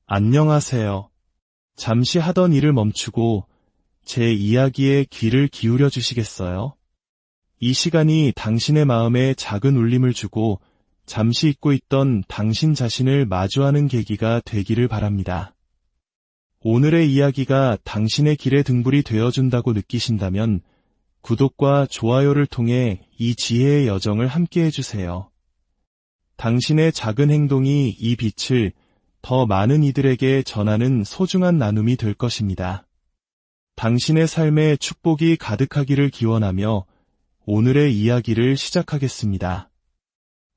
안녕하세요. 잠시 하던 일을 멈추고 제 이야기에 귀를 기울여 주시겠어요? 이 시간이 당신의 마음에 작은 울림을 주고 잠시 잊고 있던 당신 자신을 마주하는 계기가 되기를 바랍니다. 오늘의 이야기가 당신의 길의 등불이 되어준다고 느끼신다면 구독과 좋아요를 통해 이 지혜의 여정을 함께 해주세요. 당신의 작은 행동이 이 빛을 더 많은 이들에게 전하는 소중한 나눔이 될 것입니다. 당신의 삶에 축복이 가득하기를 기원하며 오늘의 이야기를 시작하겠습니다.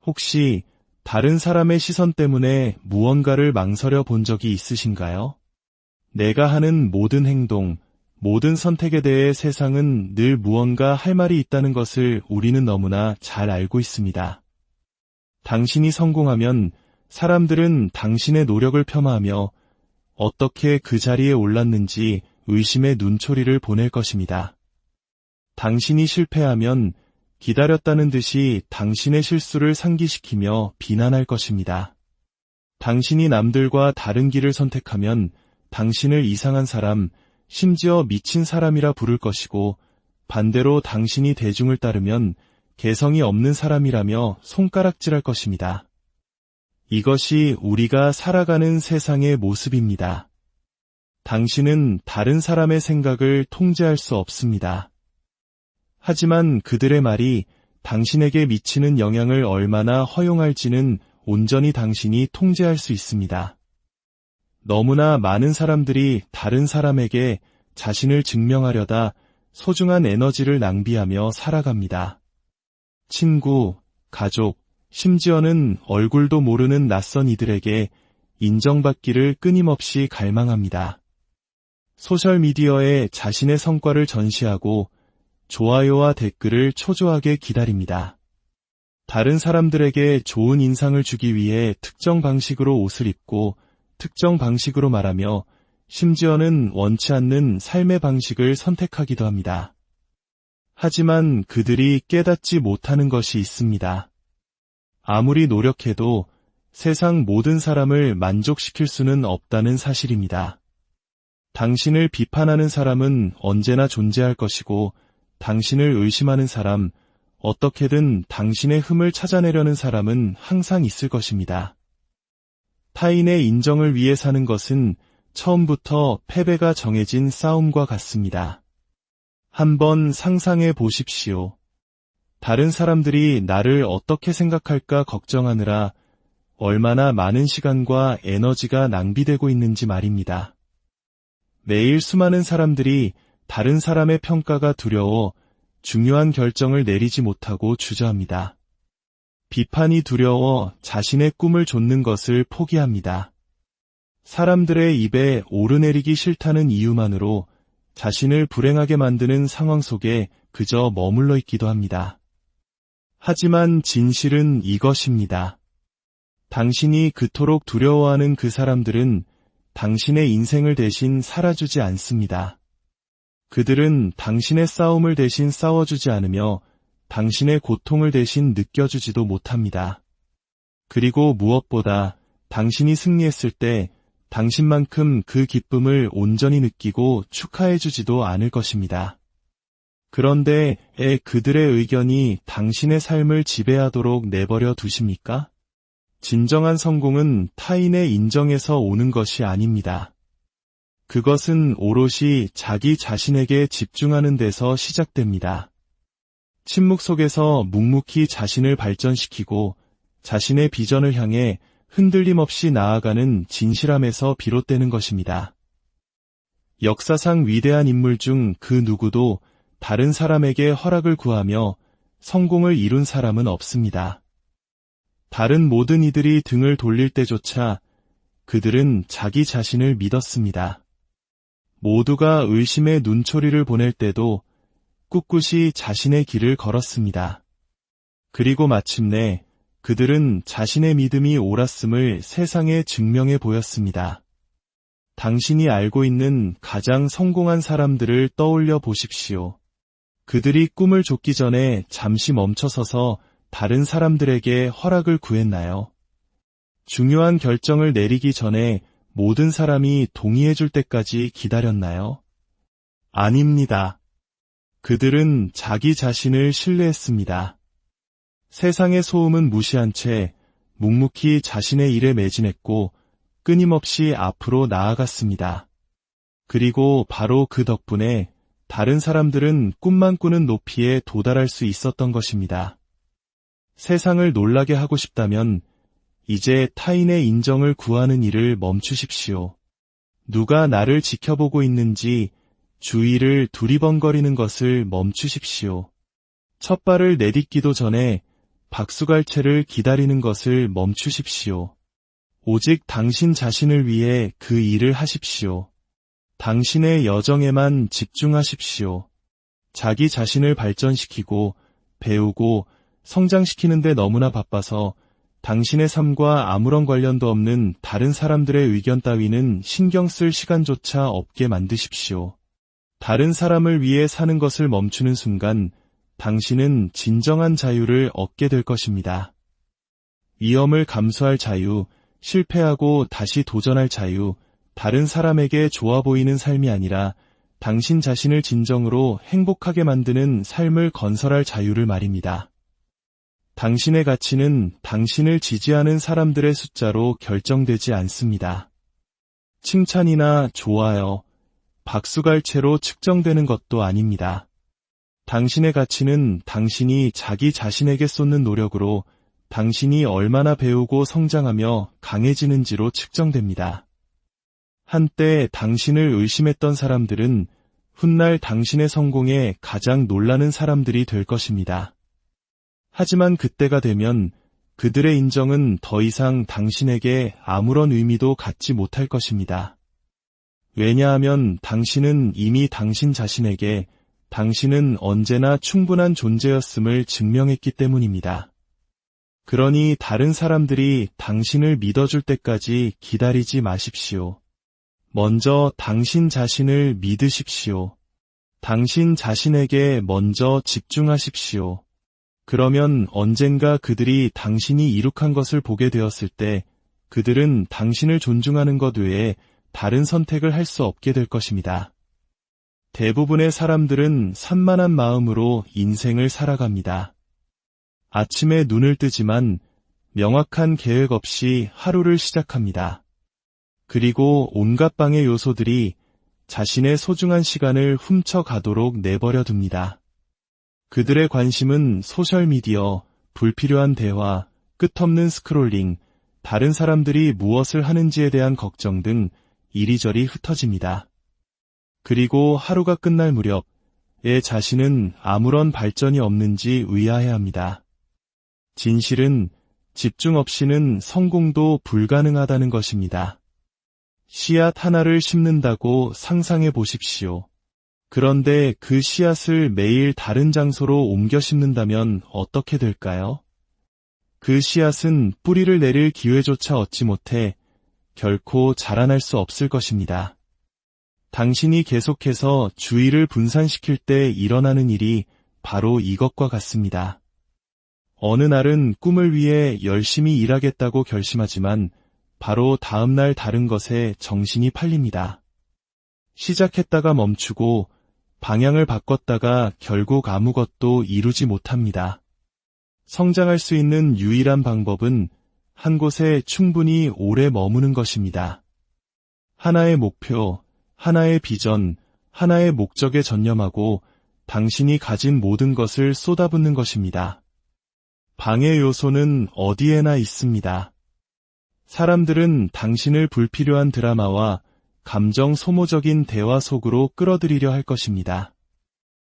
혹시 다른 사람의 시선 때문에 무언가를 망설여 본 적이 있으신가요? 내가 하는 모든 행동, 모든 선택에 대해 세상은 늘 무언가 할 말이 있다는 것을 우리는 너무나 잘 알고 있습니다. 당신이 성공하면 사람들은 당신의 노력을 폄하하며 어떻게 그 자리에 올랐는지 의심의 눈초리를 보낼 것입니다. 당신이 실패하면 기다렸다는 듯이 당신의 실수를 상기시키며 비난할 것입니다. 당신이 남들과 다른 길을 선택하면 당신을 이상한 사람, 심지어 미친 사람이라 부를 것이고 반대로 당신이 대중을 따르면 개성이 없는 사람이라며 손가락질할 것입니다. 이것이 우리가 살아가는 세상의 모습입니다. 당신은 다른 사람의 생각을 통제할 수 없습니다. 하지만 그들의 말이 당신에게 미치는 영향을 얼마나 허용할지는 온전히 당신이 통제할 수 있습니다. 너무나 많은 사람들이 다른 사람에게 자신을 증명하려다 소중한 에너지를 낭비하며 살아갑니다. 친구, 가족, 심지어는 얼굴도 모르는 낯선 이들에게 인정받기를 끊임없이 갈망합니다. 소셜미디어에 자신의 성과를 전시하고 좋아요와 댓글을 초조하게 기다립니다. 다른 사람들에게 좋은 인상을 주기 위해 특정 방식으로 옷을 입고 특정 방식으로 말하며 심지어는 원치 않는 삶의 방식을 선택하기도 합니다. 하지만 그들이 깨닫지 못하는 것이 있습니다. 아무리 노력해도 세상 모든 사람을 만족시킬 수는 없다는 사실입니다. 당신을 비판하는 사람은 언제나 존재할 것이고 당신을 의심하는 사람, 어떻게든 당신의 흠을 찾아내려는 사람은 항상 있을 것입니다. 타인의 인정을 위해 사는 것은 처음부터 패배가 정해진 싸움과 같습니다. 한번 상상해 보십시오. 다른 사람들이 나를 어떻게 생각할까 걱정하느라 얼마나 많은 시간과 에너지가 낭비되고 있는지 말입니다. 매일 수많은 사람들이 다른 사람의 평가가 두려워 중요한 결정을 내리지 못하고 주저합니다. 비판이 두려워 자신의 꿈을 좇는 것을 포기합니다. 사람들의 입에 오르내리기 싫다는 이유만으로 자신을 불행하게 만드는 상황 속에 그저 머물러 있기도 합니다. 하지만 진실은 이것입니다. 당신이 그토록 두려워하는 그 사람들은 당신의 인생을 대신 살아주지 않습니다. 그들은 당신의 싸움을 대신 싸워주지 않으며 당신의 고통을 대신 느껴주지도 못합니다. 그리고 무엇보다 당신이 승리했을 때 당신만큼 그 기쁨을 온전히 느끼고 축하해주지도 않을 것입니다. 그런데 그들의 의견이 당신의 삶을 지배하도록 내버려 두십니까? 진정한 성공은 타인의 인정에서 오는 것이 아닙니다. 그것은 오롯이 자기 자신에게 집중하는 데서 시작됩니다. 침묵 속에서 묵묵히 자신을 발전시키고 자신의 비전을 향해 흔들림 없이 나아가는 진실함에서 비롯되는 것입니다. 역사상 위대한 인물 중 그 누구도 다른 사람에게 허락을 구하며 성공을 이룬 사람은 없습니다. 다른 모든 이들이 등을 돌릴 때조차 그들은 자기 자신을 믿었습니다. 모두가 의심의 눈초리를 보낼 때도 꿋꿋이 자신의 길을 걸었습니다. 그리고 마침내 그들은 자신의 믿음이 옳았음을 세상에 증명해 보였습니다. 당신이 알고 있는 가장 성공한 사람들을 떠올려 보십시오. 그들이 꿈을 좇기 전에 잠시 멈춰서서 다른 사람들에게 허락을 구했나요? 중요한 결정을 내리기 전에 모든 사람이 동의해줄 때까지 기다렸나요? 아닙니다. 그들은 자기 자신을 신뢰했습니다. 세상의 소음은 무시한 채 묵묵히 자신의 일에 매진했고 끊임없이 앞으로 나아갔습니다. 그리고 바로 그 덕분에 다른 사람들은 꿈만 꾸는 높이에 도달할 수 있었던 것입니다. 세상을 놀라게 하고 싶다면 이제 타인의 인정을 구하는 일을 멈추십시오. 누가 나를 지켜보고 있는지 주위를 두리번거리는 것을 멈추십시오. 첫 발을 내딛기도 전에 박수갈채를 기다리는 것을 멈추십시오. 오직 당신 자신을 위해 그 일을 하십시오. 당신의 여정에만 집중하십시오. 자기 자신을 발전시키고 배우고 성장시키는데 너무나 바빠서 당신의 삶과 아무런 관련도 없는 다른 사람들의 의견 따위는 신경 쓸 시간조차 없게 만드십시오. 다른 사람을 위해 사는 것을 멈추는 순간 당신은 진정한 자유를 얻게 될 것입니다. 위험을 감수할 자유, 실패하고 다시 도전할 자유, 다른 사람에게 좋아 보이는 삶이 아니라 당신 자신을 진정으로 행복하게 만드는 삶을 건설할 자유를 말입니다. 당신의 가치는 당신을 지지하는 사람들의 숫자로 결정되지 않습니다. 칭찬이나 좋아요, 박수갈채로 측정되는 것도 아닙니다. 당신의 가치는 당신이 자기 자신에게 쏟는 노력으로 당신이 얼마나 배우고 성장하며 강해지는지로 측정됩니다. 한때 당신을 의심했던 사람들은 훗날 당신의 성공에 가장 놀라는 사람들이 될 것입니다. 하지만 그때가 되면 그들의 인정은 더 이상 당신에게 아무런 의미도 갖지 못할 것입니다. 왜냐하면 당신은 이미 당신 자신에게 당신은 언제나 충분한 존재였음을 증명했기 때문입니다. 그러니 다른 사람들이 당신을 믿어줄 때까지 기다리지 마십시오. 먼저 당신 자신을 믿으십시오. 당신 자신에게 먼저 집중하십시오. 그러면 언젠가 그들이 당신이 이룩한 것을 보게 되었을 때 그들은 당신을 존중하는 것 외에 다른 선택을 할 수 없게 될 것입니다. 대부분의 사람들은 산만한 마음으로 인생을 살아갑니다. 아침에 눈을 뜨지만 명확한 계획 없이 하루를 시작합니다. 그리고 온갖 방해 요소들이 자신의 소중한 시간을 훔쳐가도록 내버려 둡니다. 그들의 관심은 소셜미디어, 불필요한 대화, 끝없는 스크롤링, 다른 사람들이 무엇을 하는지에 대한 걱정 등 이리저리 흩어집니다. 그리고 하루가 끝날 무렵 내 자신은 아무런 발전이 없는지 의아해합니다. 진실은 집중 없이는 성공도 불가능하다는 것입니다. 씨앗 하나를 심는다고 상상해 보십시오. 그런데 그 씨앗을 매일 다른 장소로 옮겨 심는다면 어떻게 될까요? 그 씨앗은 뿌리를 내릴 기회조차 얻지 못해 결코 자라날 수 없을 것입니다. 당신이 계속해서 주의를 분산시킬 때 일어나는 일이 바로 이것과 같습니다. 어느 날은 꿈을 위해 열심히 일하겠다고 결심하지만 바로 다음 날 다른 것에 정신이 팔립니다. 시작했다가 멈추고 방향을 바꿨다가 결국 아무것도 이루지 못합니다. 성장할 수 있는 유일한 방법은 한 곳에 충분히 오래 머무는 것입니다. 하나의 목표, 하나의 비전, 하나의 목적에 전념하고 당신이 가진 모든 것을 쏟아붓는 것입니다. 방해 요소는 어디에나 있습니다. 사람들은 당신을 불필요한 드라마와 감정 소모적인 대화 속으로 끌어들이려 할 것입니다.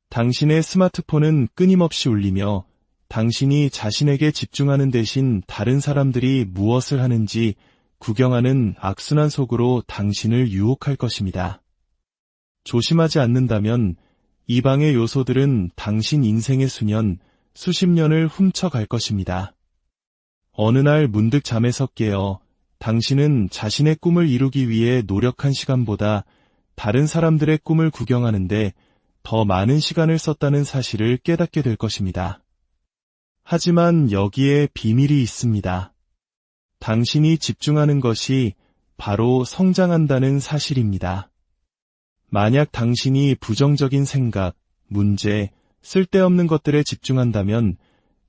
당신의 스마트폰은 끊임없이 울리며 당신이 자신에게 집중하는 대신 다른 사람들이 무엇을 하는지 구경하는 악순환 속으로 당신을 유혹할 것입니다. 조심하지 않는다면 이 방의 요소들은 당신 인생의 수년, 수십 년을 훔쳐갈 것입니다. 어느 날 문득 잠에서 깨어 당신은 자신의 꿈을 이루기 위해 노력한 시간보다 다른 사람들의 꿈을 구경하는데 더 많은 시간을 썼다는 사실을 깨닫게 될 것입니다. 하지만 여기에 비밀이 있습니다. 당신이 집중하는 것이 바로 성장한다는 사실입니다. 만약 당신이 부정적인 생각, 문제, 쓸데없는 것들에 집중한다면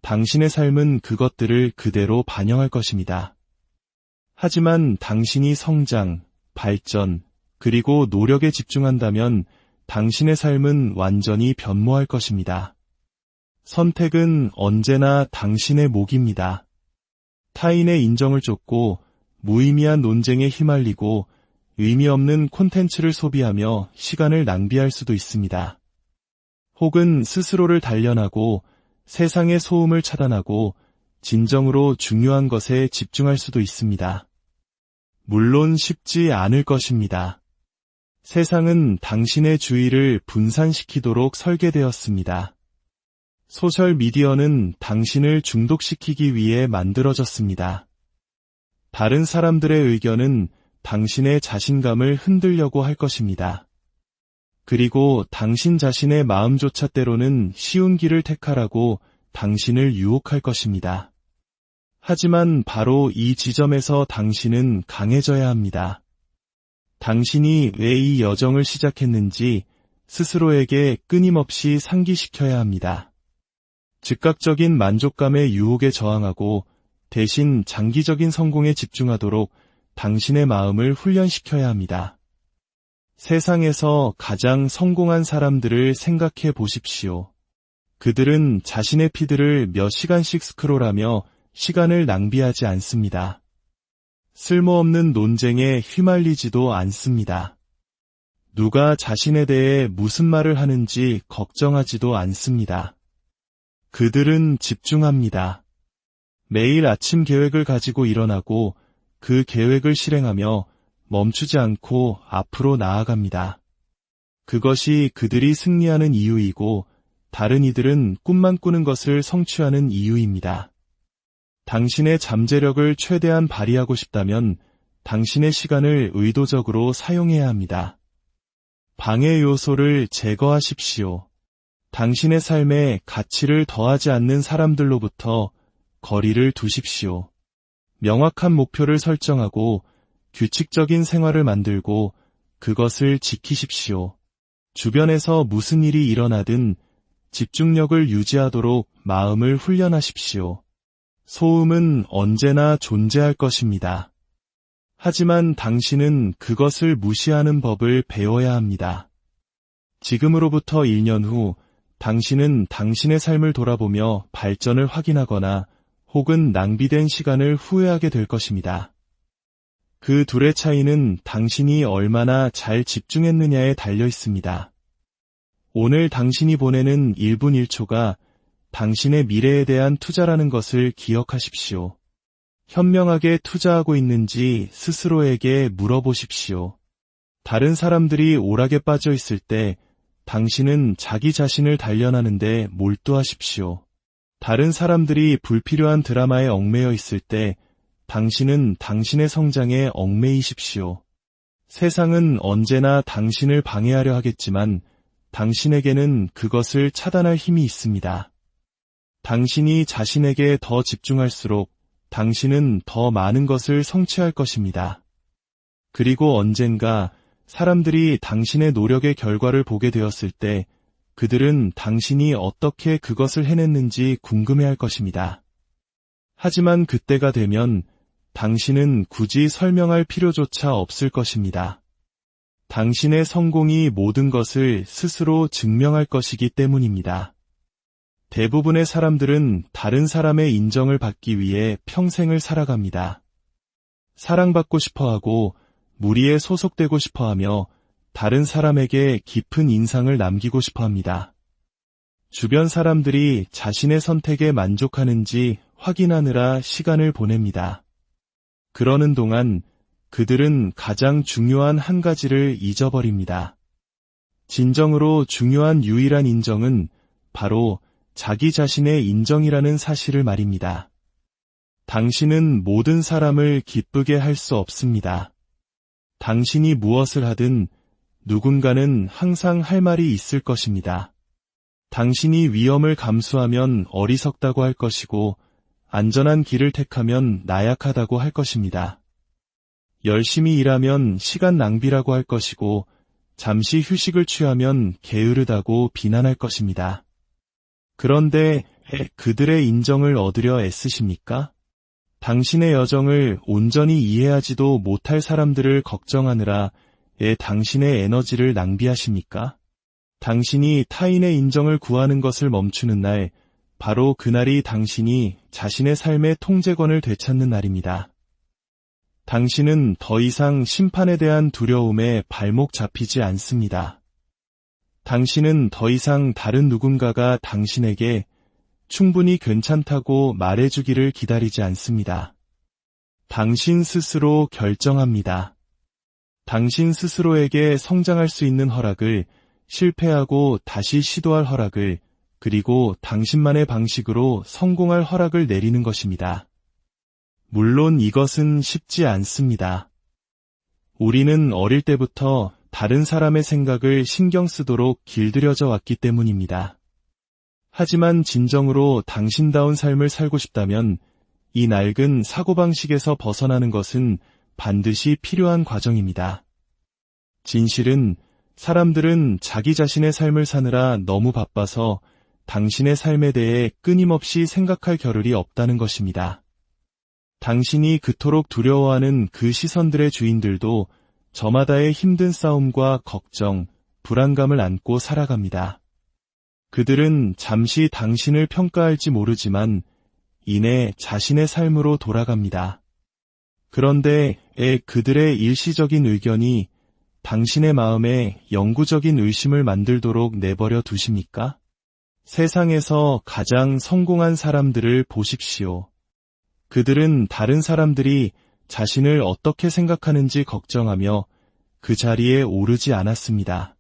당신의 삶은 그것들을 그대로 반영할 것입니다. 하지만 당신이 성장, 발전, 그리고 노력에 집중한다면 당신의 삶은 완전히 변모할 것입니다. 선택은 언제나 당신의 몫입니다. 타인의 인정을 쫓고 무의미한 논쟁에 휘말리고 의미 없는 콘텐츠를 소비하며 시간을 낭비할 수도 있습니다. 혹은 스스로를 단련하고 세상의 소음을 차단하고 진정으로 중요한 것에 집중할 수도 있습니다. 물론 쉽지 않을 것입니다. 세상은 당신의 주의를 분산시키도록 설계되었습니다. 소셜미디어는 당신을 중독시키기 위해 만들어졌습니다. 다른 사람들의 의견은 당신의 자신감을 흔들려고 할 것입니다. 그리고 당신 자신의 마음조차 때로는 쉬운 길을 택하라고 당신을 유혹할 것입니다. 하지만 바로 이 지점에서 당신은 강해져야 합니다. 당신이 왜 이 여정을 시작했는지 스스로에게 끊임없이 상기시켜야 합니다. 즉각적인 만족감의 유혹에 저항하고 대신 장기적인 성공에 집중하도록 당신의 마음을 훈련시켜야 합니다. 세상에서 가장 성공한 사람들을 생각해 보십시오. 그들은 자신의 피드를 몇 시간씩 스크롤하며 시간을 낭비하지 않습니다. 쓸모없는 논쟁에 휘말리지도 않습니다. 누가 자신에 대해 무슨 말을 하는지 걱정하지도 않습니다. 그들은 집중합니다. 매일 아침 계획을 가지고 일어나고 그 계획을 실행하며 멈추지 않고 앞으로 나아갑니다. 그것이 그들이 승리하는 이유이고 다른 이들은 꿈만 꾸는 것을 성취하는 이유입니다. 당신의 잠재력을 최대한 발휘하고 싶다면 당신의 시간을 의도적으로 사용해야 합니다. 방해 요소를 제거하십시오. 당신의 삶에 가치를 더하지 않는 사람들로부터 거리를 두십시오. 명확한 목표를 설정하고 규칙적인 생활을 만들고 그것을 지키십시오. 주변에서 무슨 일이 일어나든 집중력을 유지하도록 마음을 훈련하십시오. 소음은 언제나 존재할 것입니다. 하지만 당신은 그것을 무시하는 법을 배워야 합니다. 지금으로부터 1년 후 당신은 당신의 삶을 돌아보며 발전을 확인하거나 혹은 낭비된 시간을 후회하게 될 것입니다. 그 둘의 차이는 당신이 얼마나 잘 집중했느냐에 달려 있습니다. 오늘 당신이 보내는 1분 1초가 당신의 미래에 대한 투자라는 것을 기억하십시오. 현명하게 투자하고 있는지 스스로에게 물어보십시오. 다른 사람들이 오락에 빠져 있을 때 당신은 자기 자신을 단련하는 데 몰두하십시오. 다른 사람들이 불필요한 드라마에 얽매여 있을 때 당신은 당신의 성장에 얽매이십시오. 세상은 언제나 당신을 방해하려 하겠지만 당신에게는 그것을 차단할 힘이 있습니다. 당신이 자신에게 더 집중할수록 당신은 더 많은 것을 성취할 것입니다. 그리고 언젠가 사람들이 당신의 노력의 결과를 보게 되었을 때 그들은 당신이 어떻게 그것을 해냈는지 궁금해할 것입니다. 하지만 그때가 되면 당신은 굳이 설명할 필요조차 없을 것입니다. 당신의 성공이 모든 것을 스스로 증명할 것이기 때문입니다. 대부분의 사람들은 다른 사람의 인정을 받기 위해 평생을 살아갑니다. 사랑받고 싶어하고 무리에 소속되고 싶어하며 다른 사람에게 깊은 인상을 남기고 싶어합니다. 주변 사람들이 자신의 선택에 만족하는지 확인하느라 시간을 보냅니다. 그러는 동안 그들은 가장 중요한 한 가지를 잊어버립니다. 진정으로 중요한 유일한 인정은 바로 자기 자신의 인정이라는 사실을 말입니다. 당신은 모든 사람을 기쁘게 할 수 없습니다. 당신이 무엇을 하든 누군가는 항상 할 말이 있을 것입니다. 당신이 위험을 감수하면 어리석다고 할 것이고 안전한 길을 택하면 나약하다고 할 것입니다. 열심히 일하면 시간 낭비라고 할 것이고 잠시 휴식을 취하면 게으르다고 비난할 것입니다. 그런데 그들의 인정을 얻으려 애쓰십니까? 당신의 여정을 온전히 이해하지도 못할 사람들을 걱정하느라 당신의 에너지를 낭비하십니까? 당신이 타인의 인정을 구하는 것을 멈추는 날, 바로 그날이 당신이 자신의 삶의 통제권을 되찾는 날입니다. 당신은 더 이상 심판에 대한 두려움에 발목 잡히지 않습니다. 당신은 더 이상 다른 누군가가 당신에게 충분히 괜찮다고 말해주기를 기다리지 않습니다. 당신 스스로 결정합니다. 당신 스스로에게 성장할 수 있는 허락을, 실패하고 다시 시도할 허락을, 그리고 당신만의 방식으로 성공할 허락을 내리는 것입니다. 물론 이것은 쉽지 않습니다. 우리는 어릴 때부터 다른 사람의 생각을 신경 쓰도록 길들여져 왔기 때문입니다. 하지만 진정으로 당신다운 삶을 살고 싶다면 이 낡은 사고방식에서 벗어나는 것은 반드시 필요한 과정입니다. 진실은 사람들은 자기 자신의 삶을 사느라 너무 바빠서 당신의 삶에 대해 끊임없이 생각할 겨를이 없다는 것입니다. 당신이 그토록 두려워하는 그 시선들의 주인들도 저마다의 힘든 싸움과 걱정, 불안감을 안고 살아갑니다. 그들은 잠시 당신을 평가할지 모르지만 이내 자신의 삶으로 돌아갑니다. 그런데 그들의 일시적인 의견이 당신의 마음에 영구적인 의심을 만들도록 내버려 두십니까? 세상에서 가장 성공한 사람들을 보십시오. 그들은 다른 사람들이 자신을 어떻게 생각하는지 걱정하며 그 자리에 오르지 않았습니다.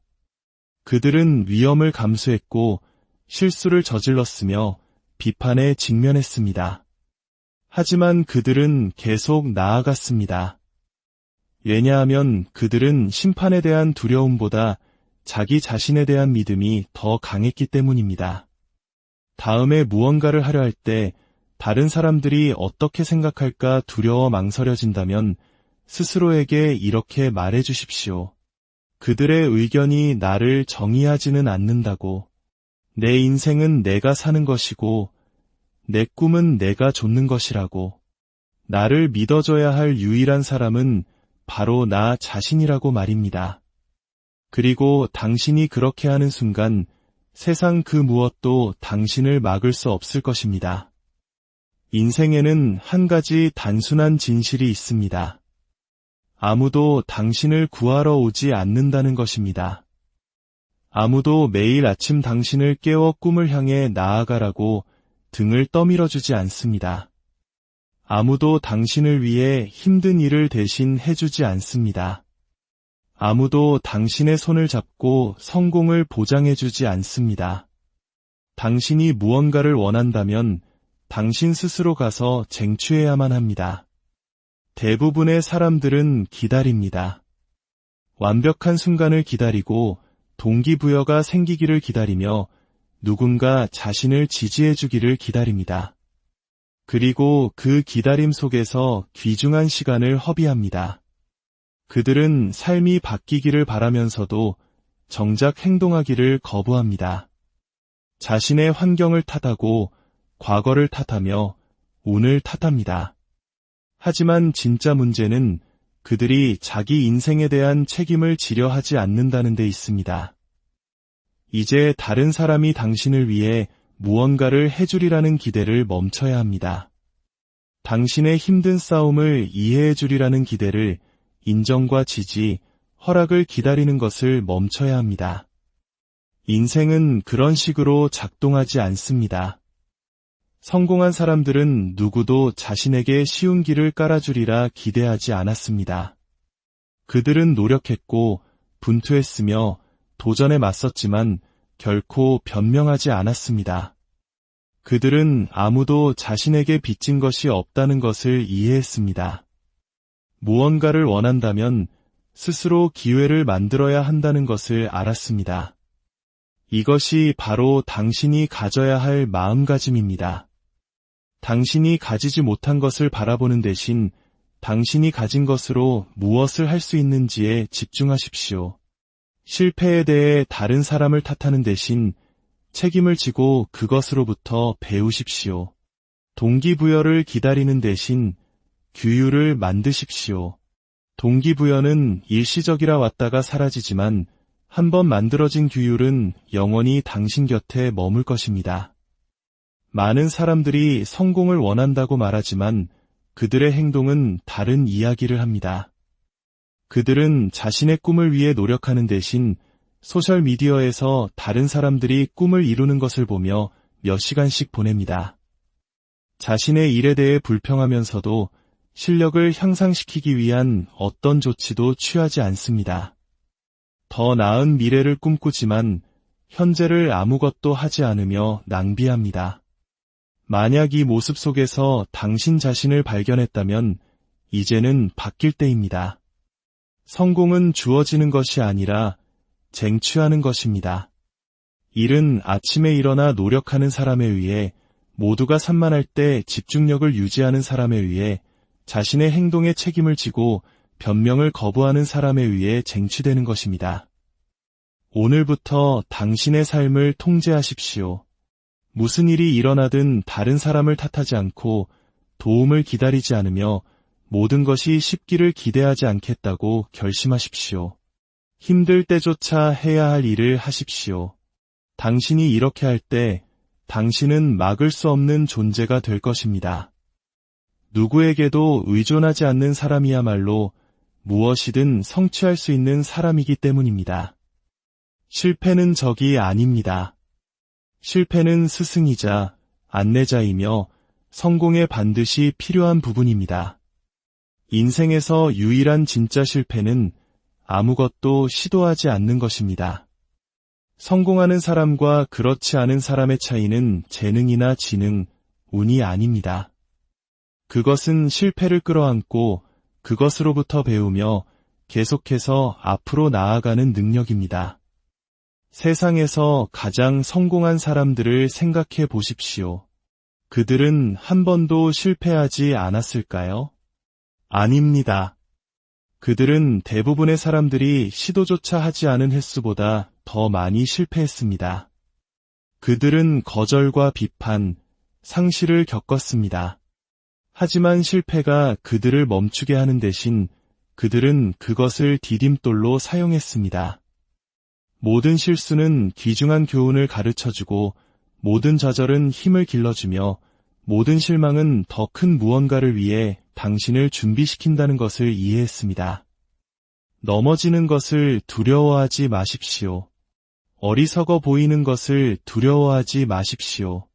그들은 위험을 감수했고 실수를 저질렀으며 비판에 직면했습니다. 하지만 그들은 계속 나아갔습니다. 왜냐하면 그들은 심판에 대한 두려움보다 자기 자신에 대한 믿음이 더 강했기 때문입니다. 다음에 무언가를 하려 할 때 다른 사람들이 어떻게 생각할까 두려워 망설여진다면 스스로에게 이렇게 말해 주십시오. 그들의 의견이 나를 정의하지는 않는다고. 내 인생은 내가 사는 것이고 내 꿈은 내가 좇는 것이라고. 나를 믿어줘야 할 유일한 사람은 바로 나 자신이라고 말입니다. 그리고 당신이 그렇게 하는 순간 세상 그 무엇도 당신을 막을 수 없을 것입니다. 인생에는 한 가지 단순한 진실이 있습니다. 아무도 당신을 구하러 오지 않는다는 것입니다. 아무도 매일 아침 당신을 깨워 꿈을 향해 나아가라고 등을 떠밀어주지 않습니다. 아무도 당신을 위해 힘든 일을 대신 해주지 않습니다. 아무도 당신의 손을 잡고 성공을 보장해주지 않습니다. 당신이 무언가를 원한다면 당신 스스로 가서 쟁취해야만 합니다. 대부분의 사람들은 기다립니다. 완벽한 순간을 기다리고 동기부여가 생기기를 기다리며 누군가 자신을 지지해주기를 기다립니다. 그리고 그 기다림 속에서 귀중한 시간을 허비합니다. 그들은 삶이 바뀌기를 바라면서도 정작 행동하기를 거부합니다. 자신의 환경을 탓하고 과거를 탓하며 운을 탓합니다. 하지만 진짜 문제는 그들이 자기 인생에 대한 책임을 지려 하지 않는다는 데 있습니다. 이제 다른 사람이 당신을 위해 무언가를 해주리라는 기대를 멈춰야 합니다. 당신의 힘든 싸움을 이해해 주리라는 기대를, 인정과 지지, 허락을 기다리는 것을 멈춰야 합니다. 인생은 그런 식으로 작동하지 않습니다. 성공한 사람들은 누구도 자신에게 쉬운 길을 깔아주리라 기대하지 않았습니다. 그들은 노력했고 분투했으며 도전에 맞섰지만 결코 변명하지 않았습니다. 그들은 아무도 자신에게 빚진 것이 없다는 것을 이해했습니다. 무언가를 원한다면 스스로 기회를 만들어야 한다는 것을 알았습니다. 이것이 바로 당신이 가져야 할 마음가짐입니다. 당신이 가지지 못한 것을 바라보는 대신 당신이 가진 것으로 무엇을 할 수 있는지에 집중하십시오. 실패에 대해 다른 사람을 탓하는 대신 책임을 지고 그것으로부터 배우십시오. 동기부여를 기다리는 대신 규율을 만드십시오. 동기부여는 일시적이라 왔다가 사라지지만 한번 만들어진 규율은 영원히 당신 곁에 머물 것입니다. 많은 사람들이 성공을 원한다고 말하지만 그들의 행동은 다른 이야기를 합니다. 그들은 자신의 꿈을 위해 노력하는 대신 소셜미디어에서 다른 사람들이 꿈을 이루는 것을 보며 몇 시간씩 보냅니다. 자신의 일에 대해 불평하면서도 실력을 향상시키기 위한 어떤 조치도 취하지 않습니다. 더 나은 미래를 꿈꾸지만 현재를 아무것도 하지 않으며 낭비합니다. 만약 이 모습 속에서 당신 자신을 발견했다면 이제는 바뀔 때입니다. 성공은 주어지는 것이 아니라 쟁취하는 것입니다. 일은 아침에 일어나 노력하는 사람에 의해, 모두가 산만할 때 집중력을 유지하는 사람에 의해, 자신의 행동에 책임을 지고 변명을 거부하는 사람에 의해 쟁취되는 것입니다. 오늘부터 당신의 삶을 통제하십시오. 무슨 일이 일어나든 다른 사람을 탓하지 않고 도움을 기다리지 않으며 모든 것이 쉽기를 기대하지 않겠다고 결심하십시오. 힘들 때조차 해야 할 일을 하십시오. 당신이 이렇게 할 때 당신은 막을 수 없는 존재가 될 것입니다. 누구에게도 의존하지 않는 사람이야말로 무엇이든 성취할 수 있는 사람이기 때문입니다. 실패는 적이 아닙니다. 실패는 스승이자 안내자이며 성공에 반드시 필요한 부분입니다. 인생에서 유일한 진짜 실패는 아무것도 시도하지 않는 것입니다. 성공하는 사람과 그렇지 않은 사람의 차이는 재능이나 지능, 운이 아닙니다. 그것은 실패를 끌어안고 그것으로부터 배우며 계속해서 앞으로 나아가는 능력입니다. 세상에서 가장 성공한 사람들을 생각해 보십시오. 그들은 한 번도 실패하지 않았을까요? 아닙니다. 그들은 대부분의 사람들이 시도조차 하지 않은 횟수보다 더 많이 실패했습니다. 그들은 거절과 비판, 상실을 겪었습니다. 하지만 실패가 그들을 멈추게 하는 대신 그들은 그것을 디딤돌로 사용했습니다. 모든 실수는 귀중한 교훈을 가르쳐주고 모든 좌절은 힘을 길러주며 모든 실망은 더 큰 무언가를 위해 당신을 준비시킨다는 것을 이해했습니다. 넘어지는 것을 두려워하지 마십시오. 어리석어 보이는 것을 두려워하지 마십시오.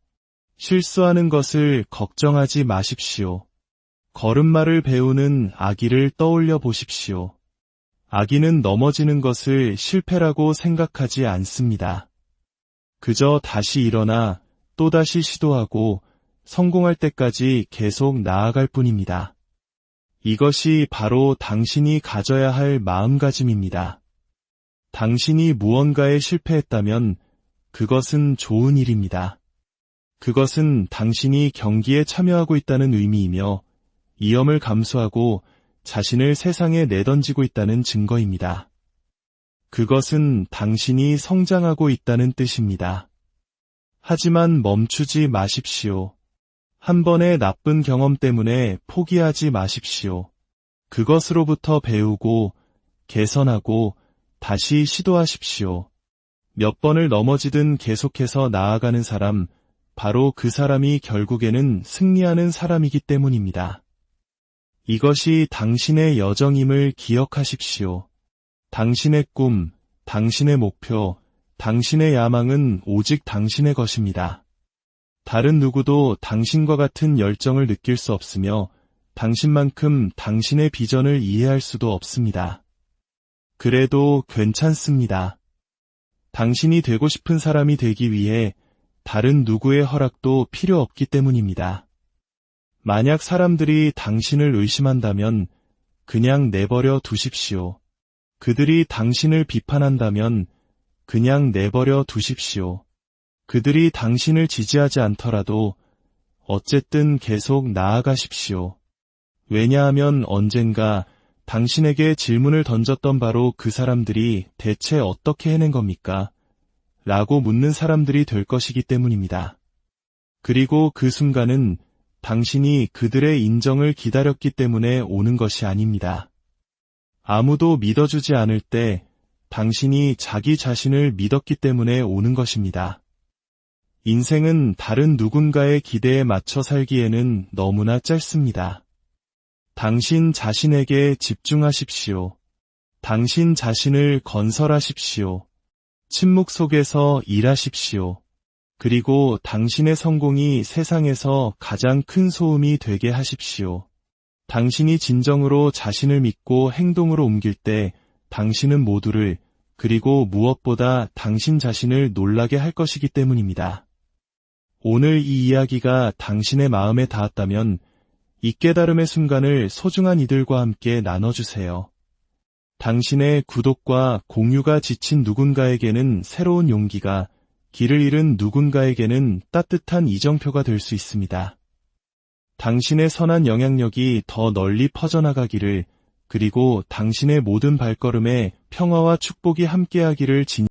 실수하는 것을 걱정하지 마십시오. 걸음마를 배우는 아기를 떠올려 보십시오. 아기는 넘어지는 것을 실패라고 생각하지 않습니다. 그저 다시 일어나 또다시 시도하고 성공할 때까지 계속 나아갈 뿐입니다. 이것이 바로 당신이 가져야 할 마음가짐입니다. 당신이 무언가에 실패했다면 그것은 좋은 일입니다. 그것은 당신이 경기에 참여하고 있다는 의미이며 위험을 감수하고 자신을 세상에 내던지고 있다는 증거입니다. 그것은 당신이 성장하고 있다는 뜻입니다. 하지만 멈추지 마십시오. 한 번의 나쁜 경험 때문에 포기하지 마십시오. 그것으로부터 배우고 개선하고 다시 시도하십시오. 몇 번을 넘어지든 계속해서 나아가는 사람, 바로 그 사람이 결국에는 승리하는 사람이기 때문입니다. 이것이 당신의 여정임을 기억하십시오. 당신의 꿈, 당신의 목표, 당신의 야망은 오직 당신의 것입니다. 다른 누구도 당신과 같은 열정을 느낄 수 없으며 당신만큼 당신의 비전을 이해할 수도 없습니다. 그래도 괜찮습니다. 당신이 되고 싶은 사람이 되기 위해 다른 누구의 허락도 필요 없기 때문입니다. 만약 사람들이 당신을 의심한다면 그냥 내버려 두십시오. 그들이 당신을 비판한다면 그냥 내버려 두십시오. 그들이 당신을 지지하지 않더라도 어쨌든 계속 나아가십시오. 왜냐하면 언젠가 당신에게 질문을 던졌던 바로 그 사람들이 대체 어떻게 해낸 겁니까? 라고 묻는 사람들이 될 것이기 때문입니다. 그리고 그 순간은 당신이 그들의 인정을 기다렸기 때문에 오는 것이 아닙니다. 아무도 믿어주지 않을 때 당신이 자기 자신을 믿었기 때문에 오는 것입니다. 인생은 다른 누군가의 기대에 맞춰 살기에는 너무나 짧습니다. 당신 자신에게 집중하십시오. 당신 자신을 건설하십시오. 침묵 속에서 일하십시오. 그리고 당신의 성공이 세상에서 가장 큰 소음이 되게 하십시오. 당신이 진정으로 자신을 믿고 행동으로 옮길 때 당신은 모두를, 그리고 무엇보다 당신 자신을 놀라게 할 것이기 때문입니다. 오늘 이 이야기가 당신의 마음에 닿았다면 이 깨달음의 순간을 소중한 이들과 함께 나눠주세요. 당신의 구독과 공유가 지친 누군가에게는 새로운 용기가, 길을 잃은 누군가에게는 따뜻한 이정표가 될 수 있습니다. 당신의 선한 영향력이 더 널리 퍼져나가기를, 그리고 당신의 모든 발걸음에 평화와 축복이 함께하기를